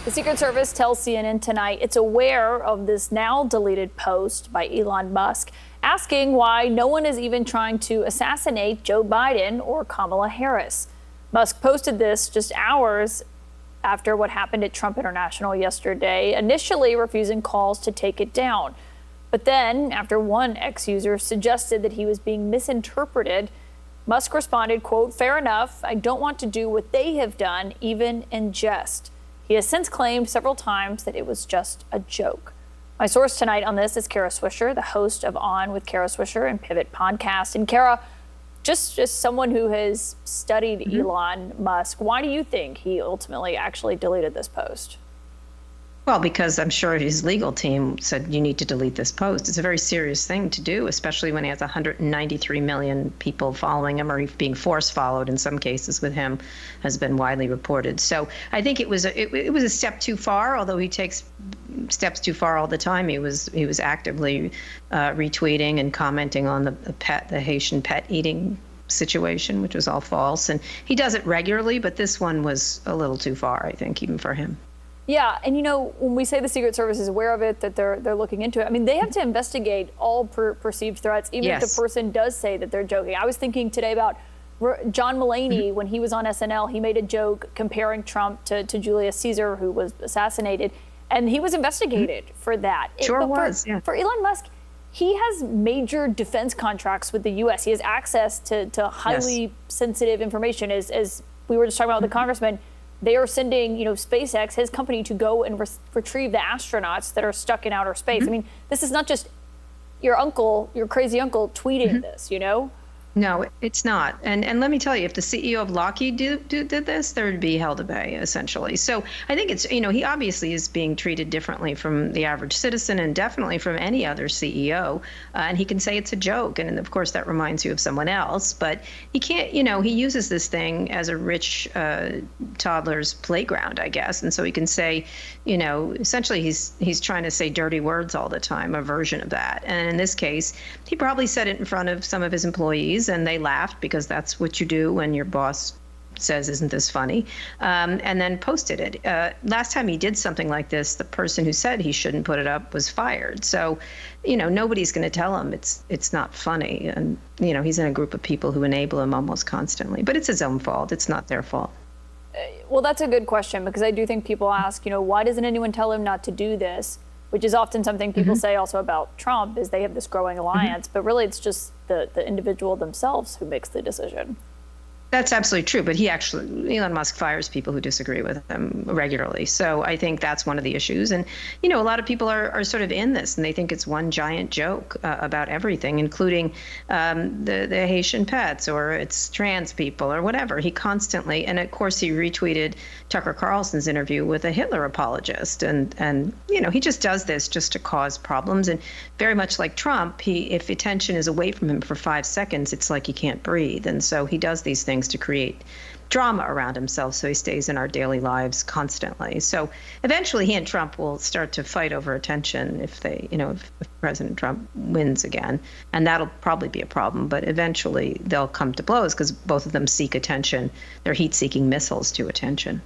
The Secret Service tells CNN tonight it's aware of this now deleted post by Elon Musk asking why no one is even trying to assassinate Joe Biden or Kamala Harris. Musk posted this just hours after what happened at Trump International yesterday, initially refusing calls to take it down. But then, after one X-user suggested that he was being misinterpreted, Musk responded, quote, "Fair enough. I don't want to do what they have done, even in jest." He has since claimed several times that it was just a joke. My source tonight on this is Kara Swisher, the host of On with Kara Swisher and Pivot podcast. And Kara, just someone who has studied Elon Musk, why do you think he ultimately actually deleted this post? Well, because I'm sure his legal team said you need to delete this post. It's a very serious thing to do, especially when he has 193 million people following him, or being force followed in some cases with him, has been widely reported. So I think it was a step too far. Although he takes steps too far all the time, he was actively retweeting and commenting on the Haitian pet eating situation, which was all false. And he does it regularly, but this one was a little too far, I think, even for him. Yeah, and when we say the Secret Service is aware of it, that they're looking into it, I mean, they have to investigate all perceived threats, even if the person does say that they're joking. I was thinking today about John Mulaney, when he was on SNL, he made a joke comparing Trump to Julius Caesar, who was assassinated, and he was investigated for that. For Elon Musk, he has major defense contracts with the U.S. He has access to highly sensitive information, as we were just talking about with the congressman. They are sending, SpaceX, his company, to go and retrieve the astronauts that are stuck in outer space. I mean, this is not just your crazy uncle tweeting this, No, it's not. And let me tell you, if the CEO of Lockheed did this, there would be hell to pay, essentially. So I think it's, he obviously is being treated differently from the average citizen and definitely from any other CEO. And he can say it's a joke. And of course, that reminds you of someone else. But he can't, he uses this thing as a rich toddler's playground, I guess. And so he can say, essentially he's trying to say dirty words all the time, a version of that. And in this case, he probably said it in front of some of his employees, and they laughed because that's what you do when your boss says, "Isn't this funny?" And then posted it. Last time he did something like this, the person who said he shouldn't put it up was fired. So, nobody's going to tell him it's not funny. And, he's in a group of people who enable him almost constantly. But it's his own fault. It's not their fault. Well, that's a good question, because I do think people ask, why doesn't anyone tell him not to do this? Which is often something people say also about Trump, is they have this growing alliance, but really it's just the individual themselves who makes the decision. That's absolutely true. But Elon Musk fires people who disagree with him regularly. So I think that's one of the issues. And, a lot of people are sort of in this, and they think it's one giant joke about everything, including the Haitian pets, or it's trans people, or whatever. He constantly, and of course he retweeted Tucker Carlson's interview with a Hitler apologist. And he just does this just to cause problems. And very much like Trump, if attention is away from him for 5 seconds, it's like he can't breathe. And so he does these things to create drama around himself, so he stays in our daily lives constantly. So eventually he and Trump will start to fight over attention if President Trump wins again, and that'll probably be a problem. But eventually they'll come to blows because both of them seek attention. They're heat-seeking missiles to attention.